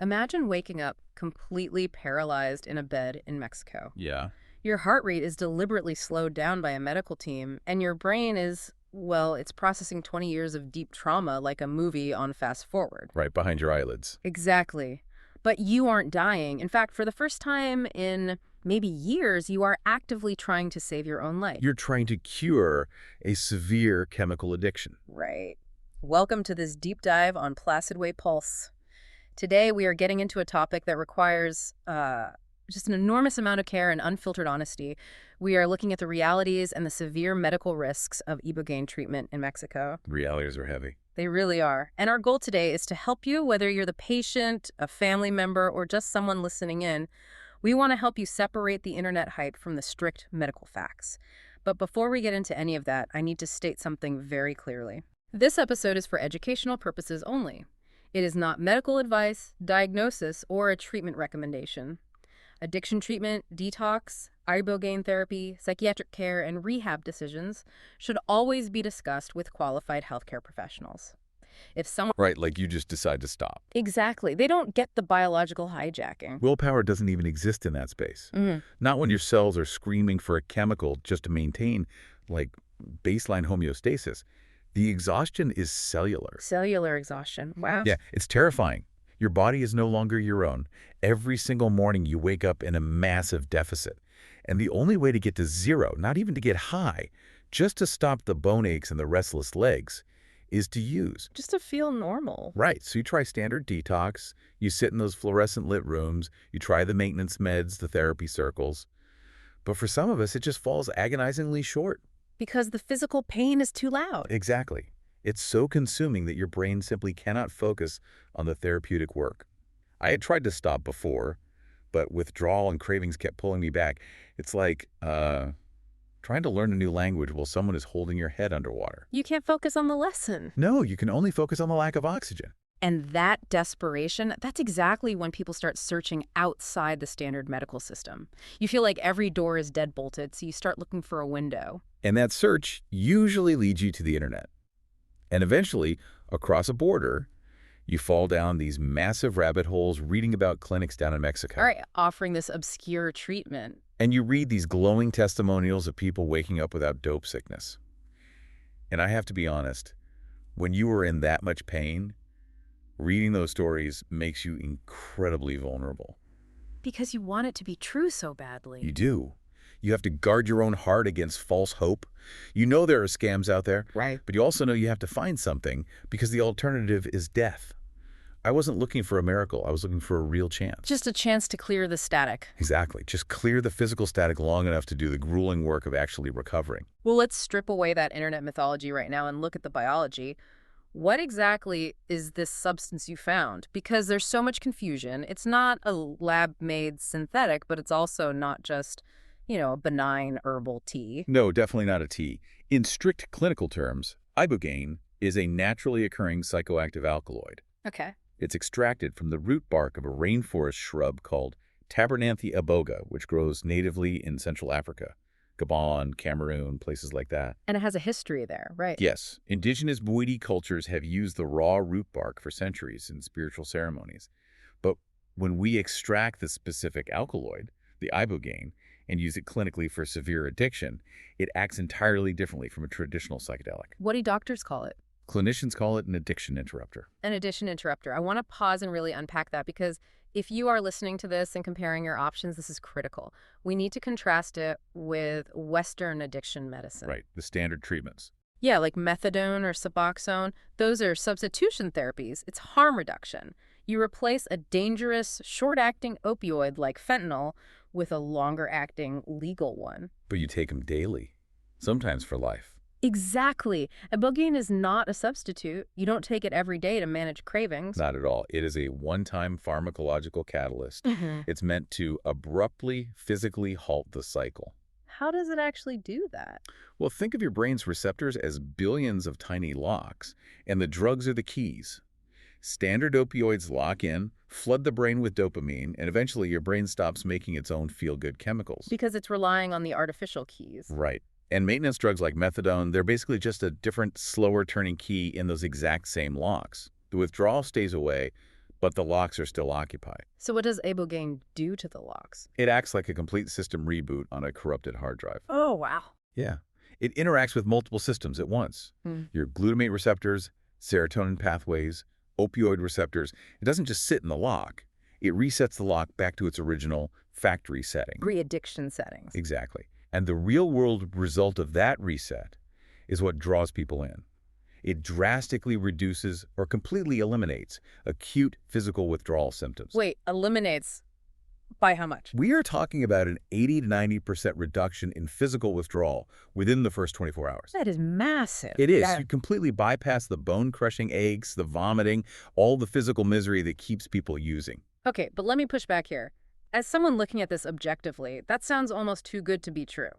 Imagine waking up completely paralyzed in a bed in Mexico. Yeah. Your heart rate is deliberately slowed down by a medical team, and your brain is, well, it's processing 20 years of deep trauma like a movie on fast forward. Right behind your eyelids. Exactly. But you aren't dying. In fact, for the first time in maybe years, you are actively trying to save your own life. You're trying to cure a severe chemical addiction. Right. Welcome to this deep dive on PlacidWay Pulse. Today, we are getting into a topic that requires just an enormous amount of care and unfiltered honesty. We are looking at the realities and the severe medical risks of Ibogaine treatment in Mexico. Realities are heavy. They really are. And our goal today is to help you, whether you're the patient, a family member, or just someone listening in. We want to help you separate the internet hype from the strict medical facts. But before we get into any of that, I need to state something very clearly. This episode is for educational purposes only. It is not medical advice, diagnosis, or a treatment recommendation. Addiction treatment, detox, Ibogaine therapy, psychiatric care, and rehab decisions should always be discussed with qualified healthcare professionals. If someone... Right, like you just decide to stop. Exactly. They don't get the biological hijacking. Willpower doesn't even exist in that space. Not when your cells are screaming for a chemical just to maintain, like, baseline homeostasis. The exhaustion is cellular. Cellular exhaustion. Wow. Yeah, it's terrifying. Your body is no longer your own. Every single morning you wake up in a massive deficit. And the only way to get to zero, not even to get high, just to stop the bone aches and the restless legs, is to use. Just to feel normal. Right, so you try standard detox, you sit in those fluorescent lit rooms, you try the maintenance meds, the therapy circles. But for some of us, it just falls agonizingly short. Because the physical pain is too loud. Exactly. It's so consuming that your brain simply cannot focus on the therapeutic work. I had tried to stop before, but withdrawal and cravings kept pulling me back. It's like trying to learn a new language while someone is holding your head underwater. You can't focus on the lesson. No, you can only focus on the lack of oxygen. And that desperation, that's exactly when people start searching outside the standard medical system. You feel like every door is deadbolted, so you start looking for a window. And that search usually leads you to the internet. And eventually, across a border, you fall down these massive rabbit holes reading about clinics down in Mexico. All right, offering this obscure treatment. And you read these glowing testimonials of people waking up without dope sickness. And I have to be honest, when you are in that much pain, reading those stories makes you incredibly vulnerable. Because you want it to be true so badly. You do. You have to guard your own heart against false hope. You know there are scams out there, Right. but you also know you have to find something because the alternative is death. I wasn't looking for a miracle. I was looking for a real chance. Just a chance to clear the static. Exactly. Just clear the physical static long enough to do the grueling work of actually recovering. Well, let's strip away that internet mythology right now and look at the biology. What exactly is this substance you found? Because there's so much confusion. It's not a lab-made synthetic, but it's also not just, a benign herbal tea. No, definitely not a tea. In strict clinical terms, Ibogaine is a naturally occurring psychoactive alkaloid. Okay. It's extracted from the root bark of a rainforest shrub called Tabernanthe iboga, which grows natively in Central Africa. Gabon, Cameroon, places like that. And it has a history there, right? Yes, indigenous Bwiti cultures have used the raw root bark for centuries in spiritual ceremonies. But when we extract the specific alkaloid, the ibogaine, and use it clinically for severe addiction, it acts entirely differently from a traditional psychedelic. What do doctors call it? Clinicians call it an addiction interrupter. An addiction interrupter. I want to pause and really unpack that because if you are listening to this and comparing your options, this is critical. We need to contrast it with Western addiction medicine. Right, the standard treatments. Yeah, like methadone or Suboxone. Those are substitution therapies. It's harm reduction. You replace a dangerous, short-acting opioid like fentanyl with a longer-acting legal one. But you take them daily, sometimes for life. Exactly. Ibogaine is not a substitute. You don't take it every day to manage cravings. Not at all. It is a one-time pharmacological catalyst. It's meant to abruptly, physically halt the cycle. How does it actually do that? Well, think of your brain's receptors as billions of tiny locks, and the drugs are the keys. Standard opioids lock in, flood the brain with dopamine, and eventually your brain stops making its own feel-good chemicals. Because it's relying on the artificial keys. Right. And maintenance drugs like methadone, they're basically just a different, slower-turning key in those exact same locks. The withdrawal stays away, but the locks are still occupied. So what does Ibogaine do to the locks? It acts like a complete system reboot on a corrupted hard drive. Oh, wow. Yeah. It interacts with multiple systems at once. Your glutamate receptors, serotonin pathways, opioid receptors. It doesn't just sit in the lock. It resets the lock back to its original factory setting. Re-addiction settings. Exactly. And the real-world result of that reset is what draws people in. It drastically reduces or completely eliminates acute physical withdrawal symptoms. Wait, eliminates by how much? We are talking about an 80 to 90% reduction in physical withdrawal within the first 24 hours. That is massive. It is. Yeah. You completely bypass the bone-crushing aches, the vomiting, all the physical misery that keeps people using. Okay, but let me push back here. As someone looking at this objectively, that sounds almost too good to be true.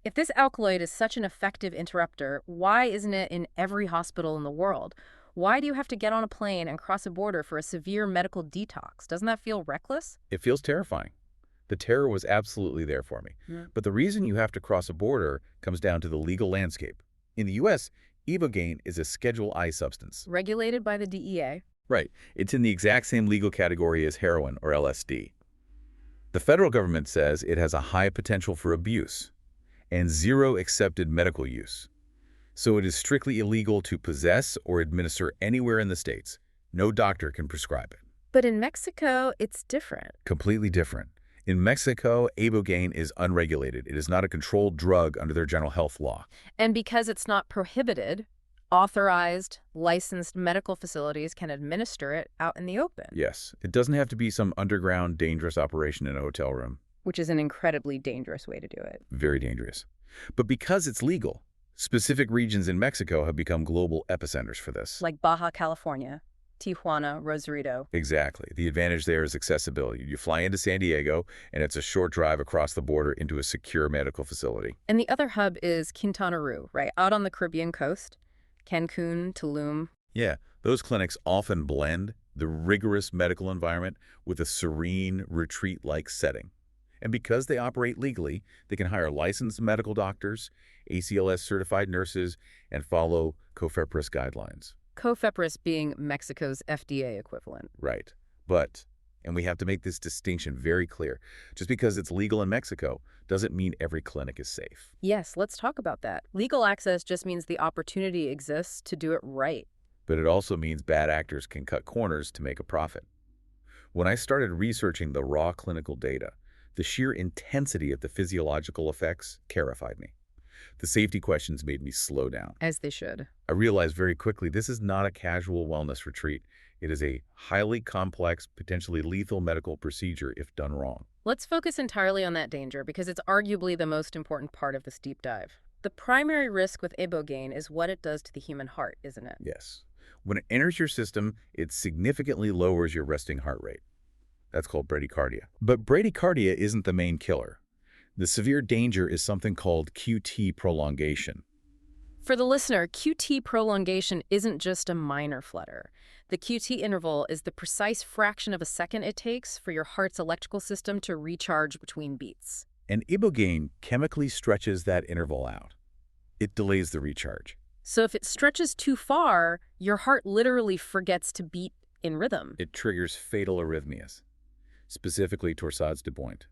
If this alkaloid is such an effective interrupter, why isn't it in every hospital in the world? Why do you have to get on a plane and cross a border for a severe medical detox? Doesn't that feel reckless? It feels terrifying. The terror was absolutely there for me. But the reason you have to cross a border comes down to the legal landscape. In the U.S., Ibogaine is a Schedule I substance. Regulated by the DEA. Right. It's in the exact same legal category as heroin or LSD. The federal government says it has a high potential for abuse and zero accepted medical use. So it is strictly illegal to possess or administer anywhere in the states. No doctor can prescribe it. But in Mexico, it's different. Completely different. In Mexico, Ibogaine is unregulated. It is not a controlled drug under their general health law. And because it's not prohibited, authorized, licensed medical facilities can administer it out in the open. Yes, it doesn't have to be some underground, dangerous operation in a hotel room. Which is an incredibly dangerous way to do it. Very dangerous. But because it's legal, specific regions in Mexico have become global epicenters for this. Like Baja California, Tijuana, Rosarito. Exactly. The advantage there is accessibility. You fly into San Diego, and it's a short drive across the border into a secure medical facility. And the other hub is Quintana Roo, right? Out on the Caribbean coast. Cancun, Tulum. Yeah, those clinics often blend the rigorous medical environment with a serene, retreat-like setting. And because they operate legally, they can hire licensed medical doctors, ACLS-certified nurses, and follow COFEPRIS guidelines. COFEPRIS being Mexico's FDA equivalent. Right. But, and we have to make this distinction very clear, just because it's legal in Mexico doesn't mean every clinic is safe. Yes, let's talk about that. Legal access just means the opportunity exists to do it right. But it also means bad actors can cut corners to make a profit. When I started researching the raw clinical data, the sheer intensity of the physiological effects terrified me. The safety questions made me slow down. As they should. I realized very quickly this is not a casual wellness retreat. It is a highly complex, potentially lethal medical procedure if done wrong. Let's focus entirely on that danger because it's arguably the most important part of this deep dive. The primary risk with Ibogaine is what it does to the human heart, isn't it? Yes. When it enters your system, it significantly lowers your resting heart rate. That's called bradycardia. But bradycardia isn't the main killer. The severe danger is something called QT prolongation. For the listener, QT prolongation isn't just a minor flutter. The QT interval is the precise fraction of a second it takes for your heart's electrical system to recharge between beats. And Ibogaine chemically stretches that interval out. It delays the recharge. So if it stretches too far, your heart literally forgets to beat in rhythm. It triggers fatal arrhythmias, specifically torsades de pointe.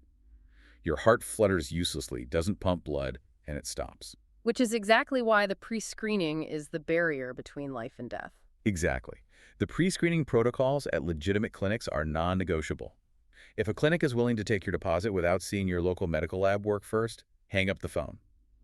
Your heart flutters uselessly, doesn't pump blood, and it stops. Which is exactly why the pre-screening is the barrier between life and death. Exactly. The pre-screening protocols at legitimate clinics are non-negotiable. If a clinic is willing to take your deposit without seeing your local medical lab work first, hang up the phone.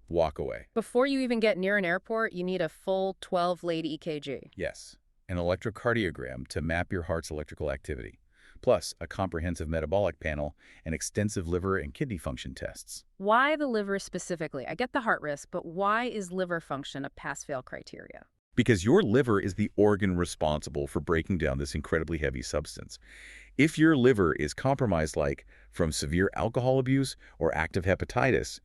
Walk away. Before you even get near an airport, you need a full 12-lead EKG. Yes, an electrocardiogram to map your heart's electrical activity, plus a comprehensive metabolic panel and extensive liver and kidney function tests. Why the liver specifically? I get the heart risk, but why is liver function a pass-fail criteria? Because your liver is the organ responsible for breaking down this incredibly heavy substance. If your liver is compromised, like from severe alcohol abuse or active hepatitis,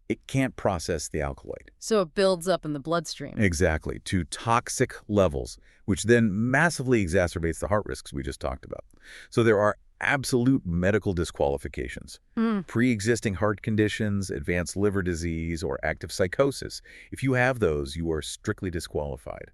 it can't process the alkaloid. So it builds up in the bloodstream. Exactly, to toxic levels, which then massively exacerbates the heart risks we just talked about. So there are absolute medical disqualifications. Pre-existing heart conditions, advanced liver disease, or active psychosis. If you have those, you are strictly disqualified.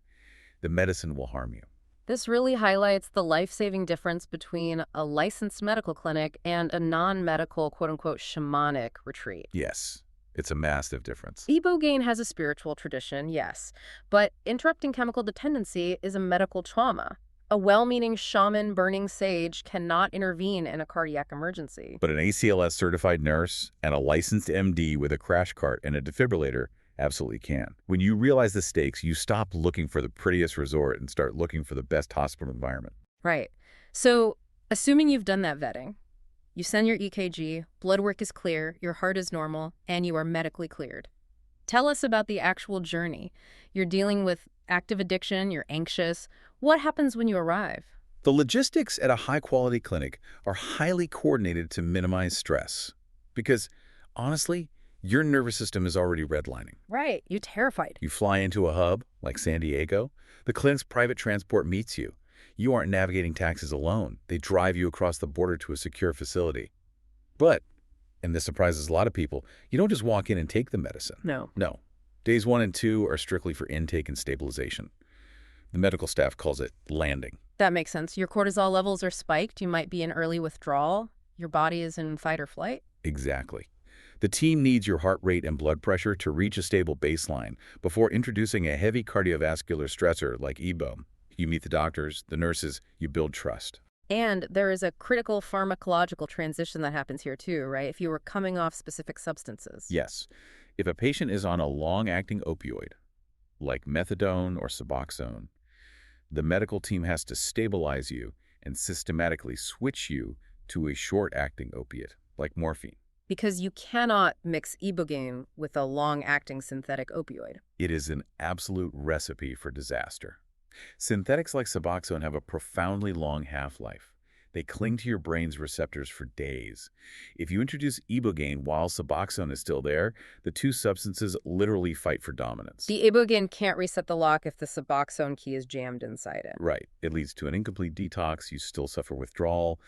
The medicine will harm you. This really highlights the life-saving difference between a licensed medical clinic and a non-medical, quote-unquote, shamanic retreat. Yes, it's a massive difference. Ibogaine has a spiritual tradition, yes, but interrupting chemical dependency is a medical trauma. A well-meaning shaman burning sage cannot intervene in a cardiac emergency. But an ACLS-certified nurse and a licensed MD with a crash cart and a defibrillator absolutely can. When you realize the stakes, you stop looking for the prettiest resort and start looking for the best hospital environment. Right. So, assuming you've done that vetting, you send your EKG, blood work is clear, your heart is normal, and you are medically cleared. Tell us about the actual journey. You're dealing with active addiction, you're anxious. What happens when you arrive? The logistics at a high-quality clinic are highly coordinated to minimize stress. Because, honestly, your nervous system is already redlining. Right, you're terrified. You fly into a hub, like San Diego, the clinic's private transport meets you. You aren't navigating taxis alone. They drive you across the border to a secure facility. But, and this surprises a lot of people, you don't just walk in and take the medicine. No. No. Days 1 and 2 are strictly for intake and stabilization. The medical staff calls it landing. That makes sense. Your cortisol levels are spiked. You might be in early withdrawal. Your body is in fight or flight. Exactly. The team needs your heart rate and blood pressure to reach a stable baseline before introducing a heavy cardiovascular stressor like Ibogaine. You meet the doctors, the nurses, you build trust. And there is a critical pharmacological transition that happens here too, right? If you were coming off specific substances. Yes. If a patient is on a long-acting opioid, like methadone or Suboxone, the medical team has to stabilize you and systematically switch you to a short-acting opiate, like morphine. Because you cannot mix Ibogaine with a long-acting synthetic opioid. It is an absolute recipe for disaster. Synthetics like Suboxone have a profoundly long half-life. They cling to your brain's receptors for days. If you introduce Ibogaine while Suboxone is still there, the two substances literally fight for dominance. The Ibogaine can't reset the lock if the Suboxone key is jammed inside it. Right. It leads to an incomplete detox, you still suffer withdrawal,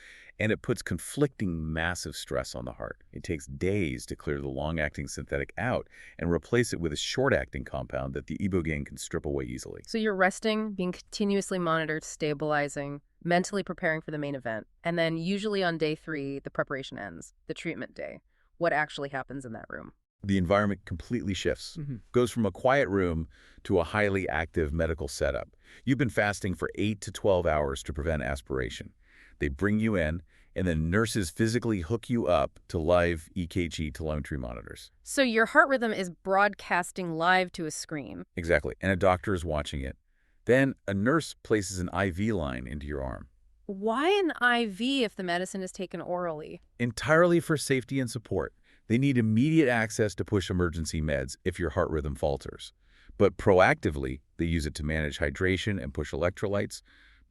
and it puts conflicting massive stress on the heart. It takes days to clear the long-acting synthetic out and replace it with a short-acting compound that the Ibogaine can strip away easily. So you're resting, being continuously monitored, stabilizing, mentally preparing for the main event. And then usually on day 3, the preparation ends, the treatment day. What actually happens in that room? The environment completely shifts. Goes from a quiet room to a highly active medical setup. You've been fasting for 8 to 12 hours to prevent aspiration. They bring you in, and then nurses physically hook you up to live EKG telemetry monitors. So your heart rhythm is broadcasting live to a screen. Exactly, and a doctor is watching it. Then a nurse places an IV line into your arm. Why an IV if the medicine is taken orally? Entirely for safety and support. They need immediate access to push emergency meds if your heart rhythm falters. But proactively, they use it to manage hydration and push electrolytes,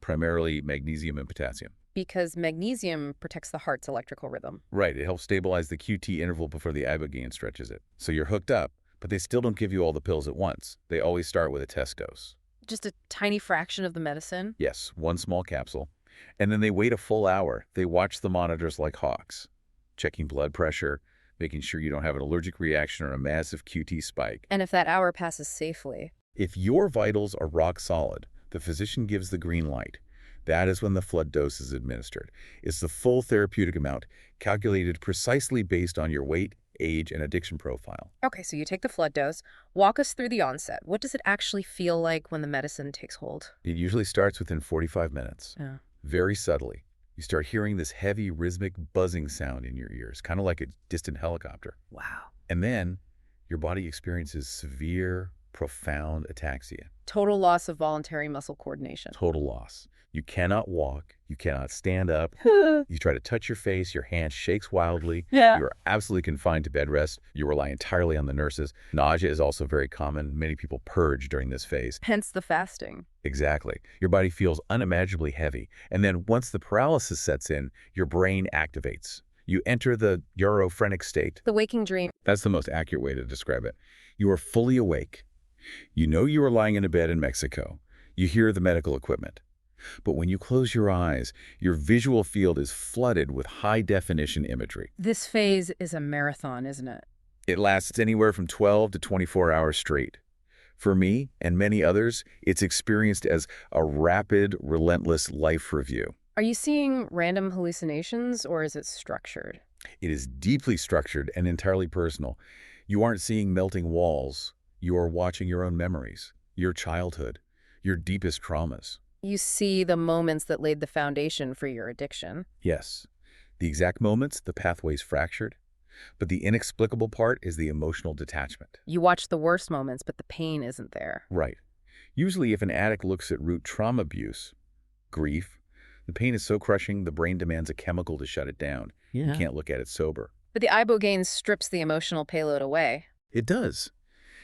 primarily magnesium and potassium. Because magnesium protects the heart's electrical rhythm. Right, it helps stabilize the QT interval before the Ibogaine stretches it. So you're hooked up, but they still don't give you all the pills at once. They always start with a test dose. Just a tiny fraction of the medicine? Yes, one small capsule. And then they wait a full hour. They watch the monitors like hawks, checking blood pressure, making sure you don't have an allergic reaction or a massive QT spike. And if that hour passes safely? If your vitals are rock solid, the physician gives the green light. That is when the flood dose is administered. It's the full therapeutic amount, calculated precisely based on your weight, age, and addiction profile. Okay, so you take the flood dose. Walk us through the onset. What does it actually feel like when the medicine takes hold? It usually starts within 45 minutes. Yeah. Very subtly. You start hearing this heavy, rhythmic buzzing sound in your ears, kind of like a distant helicopter. Wow. And then your body experiences severe, profound ataxia. Total loss of voluntary muscle coordination. Total loss. You cannot walk. You cannot stand up. You try to touch your face. Your hand shakes wildly. Yeah. You are absolutely confined to bed rest. You rely entirely on the nurses. Nausea is also very common. Many people purge during this phase. Hence the fasting. Exactly. Your body feels unimaginably heavy. And then once the paralysis sets in, your brain activates. You enter the europhrenic state. The waking dream. That's the most accurate way to describe it. You are fully awake. You know you are lying in a bed in Mexico. You hear the medical equipment. But when you close your eyes, your visual field is flooded with high-definition imagery. This phase is a marathon, isn't it? It lasts anywhere from 12 to 24 hours straight. For me and many others, it's experienced as a rapid, relentless life review. Are you seeing random hallucinations or is it structured? It is deeply structured and entirely personal. You aren't seeing melting walls. You are watching your own memories, your childhood, your deepest traumas. You see the moments that laid the foundation for your addiction. Yes, the exact moments, the pathways fractured. But the inexplicable part is the emotional detachment. You watch the worst moments, but the pain isn't there. Right. Usually if an addict looks at root trauma abuse, grief, the pain is so crushing the brain demands a chemical to shut it down. You can't look at it sober. But the Ibogaine strips the emotional payload away. It does.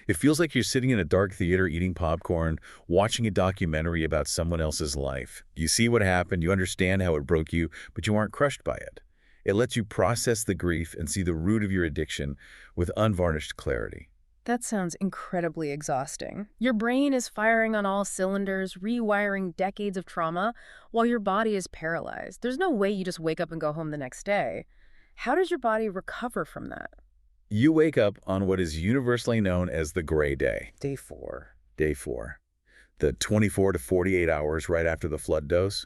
It feels like you're sitting in a dark theater eating popcorn, watching a documentary about someone else's life. You see what happened, you understand how it broke you, but you aren't crushed by it. It lets you process the grief and see the root of your addiction with unvarnished clarity. That sounds incredibly exhausting. Your brain is firing on all cylinders, rewiring decades of trauma, while your body is paralyzed. There's no way you just wake up and go home the next day. How does your body recover from that? You wake up on what is universally known as the gray day. Day 4. Day 4. The 24 to 48 hours right after the flood dose.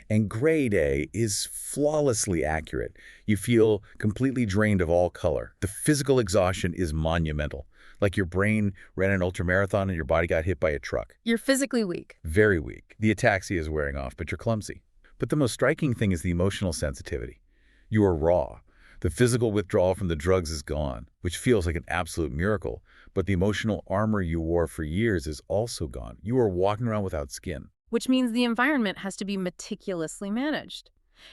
And gray day is flawlessly accurate. You feel completely drained of all color. The physical exhaustion is monumental. Like your brain ran an ultramarathon and your body got hit by a truck. You're physically weak. Very weak. The ataxia is wearing off, but you're clumsy. But the most striking thing is the emotional sensitivity. You are raw. The physical withdrawal from the drugs is gone, which feels like an absolute miracle. But the emotional armor you wore for years is also gone. You are walking around without skin. Which means the environment has to be meticulously managed.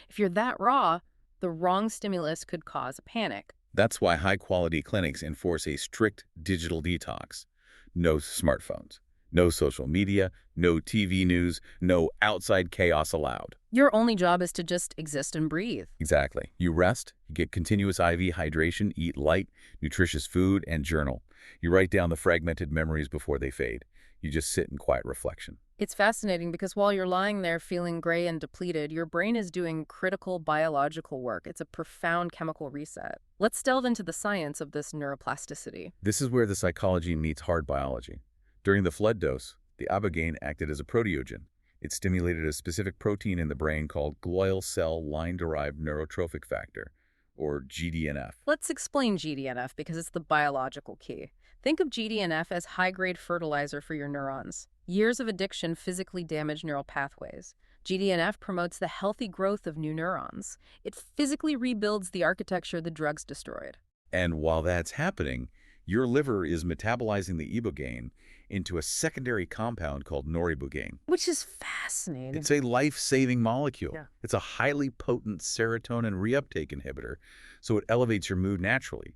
If you're that raw, the wrong stimulus could cause a panic. That's why high-quality clinics enforce a strict digital detox. No smartphones, no social media, no TV news, no outside chaos allowed. Your only job is to just exist and breathe. Exactly. You rest, you get continuous IV hydration, eat light, nutritious food, and journal. You write down the fragmented memories before they fade. You just sit in quiet reflection. It's fascinating because while you're lying there feeling gray and depleted, your brain is doing critical biological work. It's a profound chemical reset. Let's delve into the science of this neuroplasticity. This is where the psychology meets hard biology. During the flood dose, the Ibogaine acted as a proteogen. It stimulated a specific protein in the brain called glial cell line-derived neurotrophic factor, or GDNF. Let's explain GDNF because it's the biological key. Think of GDNF as high-grade fertilizer for your neurons. Years of addiction physically damage neural pathways. GDNF promotes the healthy growth of new neurons. It physically rebuilds the architecture the drugs destroyed. And while that's happening, your liver is metabolizing the Ibogaine into a secondary compound called noribogaine. Which is fascinating. It's a life-saving molecule. Yeah. It's a highly potent serotonin reuptake inhibitor, so it elevates your mood naturally.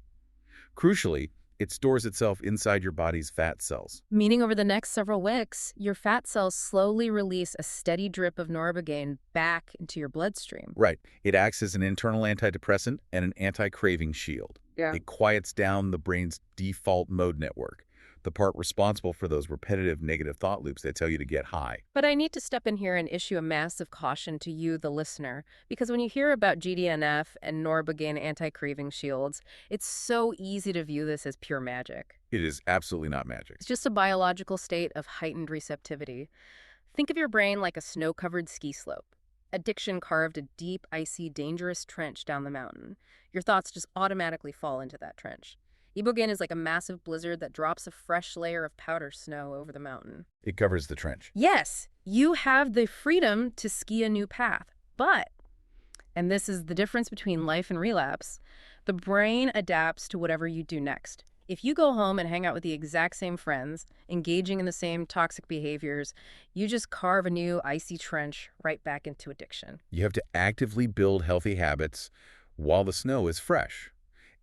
Crucially, it stores itself inside your body's fat cells. Meaning over the next several weeks, your fat cells slowly release a steady drip of noribogaine back into your bloodstream. Right. It acts as an internal antidepressant and an anti-craving shield. Yeah. It quiets down the brain's default mode network, the part responsible for those repetitive negative thought loops that tell you to get high. But I need to step in here and issue a massive caution to you, the listener, because when you hear about GDNF and noribogaine anti-craving shields, it's so easy to view this as pure magic. It is absolutely not magic. It's just a biological state of heightened receptivity. Think of your brain like a snow-covered ski slope. Addiction carved a deep, icy, dangerous trench down the mountain. Your thoughts just automatically fall into that trench. Ibogaine is like a massive blizzard that drops a fresh layer of powder snow over the mountain. It covers the trench. Yes, you have the freedom to ski a new path, but, and this is the difference between life and relapse, the brain adapts to whatever you do next. If you go home and hang out with the exact same friends, engaging in the same toxic behaviors, you just carve a new icy trench right back into addiction. You have to actively build healthy habits while the snow is fresh,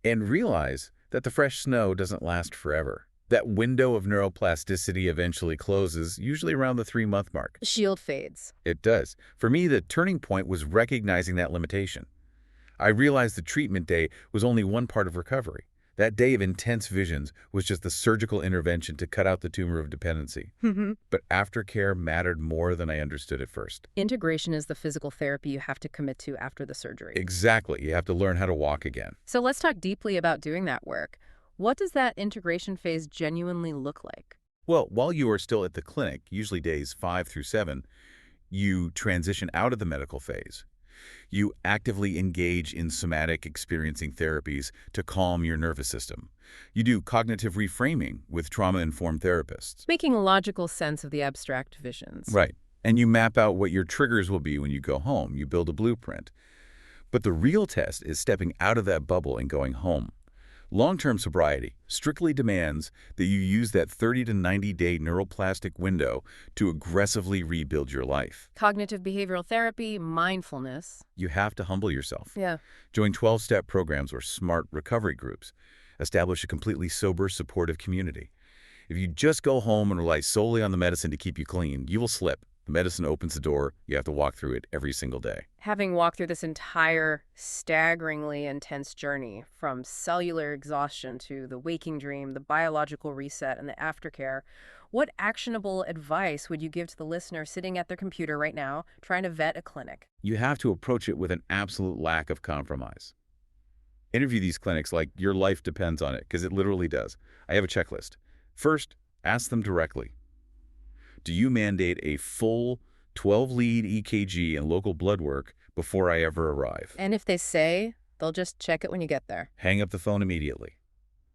and realize that the fresh snow doesn't last forever. That window of neuroplasticity eventually closes, usually around the 3-month mark. The shield fades. It does. For me, the turning point was recognizing that limitation. I realized the treatment day was only one part of recovery. That day of intense visions was just the surgical intervention to cut out the tumor of dependency. But aftercare mattered more than I understood at first. Integration is the physical therapy you have to commit to after the surgery. Exactly. You have to learn how to walk again. So let's talk deeply about doing that work. What does that integration phase genuinely look like? Well, while you are still at the clinic, usually days 5 through 7, you transition out of the medical phase. You actively engage in somatic experiencing therapies to calm your nervous system. You do cognitive reframing with trauma-informed therapists. Making logical sense of the abstract visions. Right. And you map out what your triggers will be when you go home. You build a blueprint. But the real test is stepping out of that bubble and going home. Long-term sobriety strictly demands that you use that 30 to 90-day neuroplastic window to aggressively rebuild your life. Cognitive behavioral therapy, mindfulness. You have to humble yourself. Yeah. Join 12-step programs or SMART recovery groups. Establish a completely sober, supportive community. If you just go home and rely solely on the medicine to keep you clean, you will slip. The medicine opens the door. You have to walk through it every single day. Having walked through this entire staggeringly intense journey from cellular exhaustion to the waking dream, the biological reset, and the aftercare, what actionable advice would you give to the listener sitting at their computer right now trying to vet a clinic? You have to approach it with an absolute lack of compromise. Interview these clinics like your life depends on it, because it literally does. I have a checklist. First, ask them directly. Do you mandate a full 12-lead EKG and local blood work before I ever arrive? And if they say, they'll just check it when you get there. Hang up the phone immediately.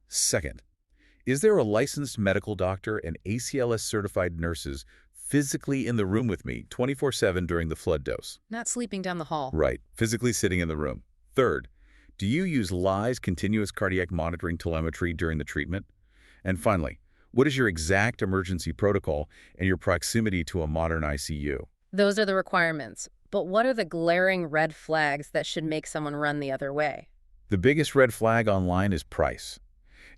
Second, is there a licensed medical doctor and ACLS-certified nurses physically in the room with me 24/7 during the flood dose? Not sleeping down the hall. Right, physically sitting in the room. Third, do you use LI's continuous cardiac monitoring telemetry during the treatment? And finally, what is your exact emergency protocol and your proximity to a modern ICU? Those are the requirements. But what are the glaring red flags that should make someone run the other way? The biggest red flag online is price.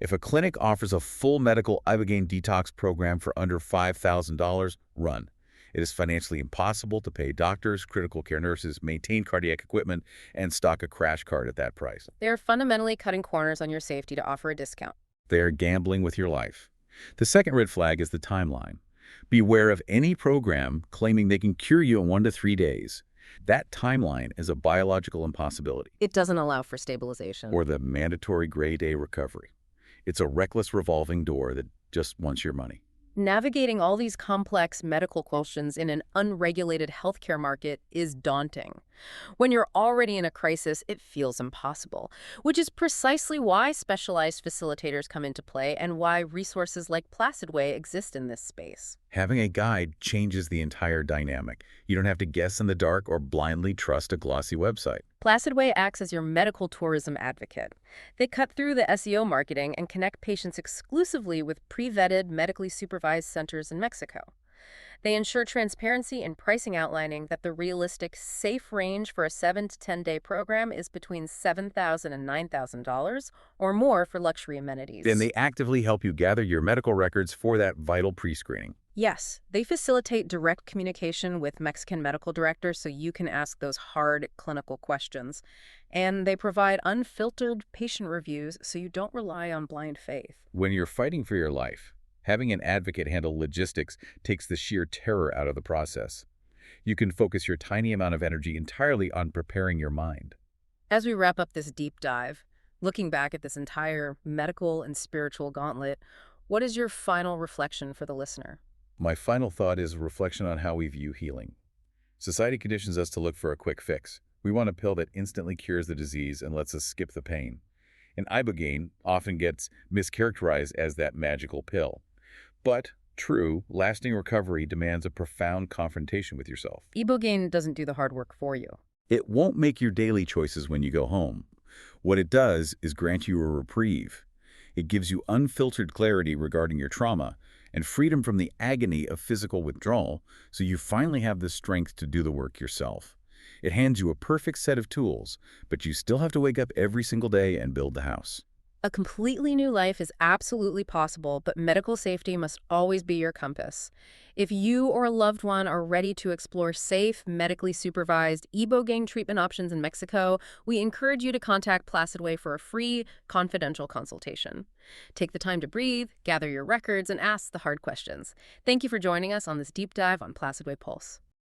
If a clinic offers a full medical Ibogaine detox program for under $5,000, run. It is financially impossible to pay doctors, critical care nurses, maintain cardiac equipment, and stock a crash cart at that price. They are fundamentally cutting corners on your safety to offer a discount. They are gambling with your life. The second red flag is the timeline. Beware of any program claiming they can cure you in 1 to 3 days. That timeline is a biological impossibility. It doesn't allow for stabilization. Or the mandatory gray day recovery. It's a reckless revolving door that just wants your money. Navigating all these complex medical questions in an unregulated healthcare market is daunting. When you're already in a crisis, it feels impossible, which is precisely why specialized facilitators come into play and why resources like PlacidWay exist in this space. Having a guide changes the entire dynamic. You don't have to guess in the dark or blindly trust a glossy website. PlacidWay acts as your medical tourism advocate. They cut through the SEO marketing and connect patients exclusively with pre-vetted, medically supervised centers in Mexico. They ensure transparency in pricing, outlining that the realistic, safe range for a 7 to 10-day program is between $7,000 and $9,000 or more for luxury amenities. And they actively help you gather your medical records for that vital pre-screening. Yes, they facilitate direct communication with Mexican medical directors so you can ask those hard clinical questions. And they provide unfiltered patient reviews so you don't rely on blind faith. When you're fighting for your life, having an advocate handle logistics takes the sheer terror out of the process. You can focus your tiny amount of energy entirely on preparing your mind. As we wrap up this deep dive, looking back at this entire medical and spiritual gauntlet, what is your final reflection for the listener? My final thought is a reflection on how we view healing. Society conditions us to look for a quick fix. We want a pill that instantly cures the disease and lets us skip the pain. And Ibogaine often gets mischaracterized as that magical pill. But true, lasting recovery demands a profound confrontation with yourself. Ibogaine doesn't do the hard work for you. It won't make your daily choices when you go home. What it does is grant you a reprieve. It gives you unfiltered clarity regarding your trauma and freedom from the agony of physical withdrawal, so you finally have the strength to do the work yourself. It hands you a perfect set of tools, but you still have to wake up every single day and build the house. A completely new life is absolutely possible, but medical safety must always be your compass. If you or a loved one are ready to explore safe, medically supervised Ibogaine treatment options in Mexico, we encourage you to contact PlacidWay for a free, confidential consultation. Take the time to breathe, gather your records, and ask the hard questions. Thank you for joining us on this deep dive on PlacidWay Pulse.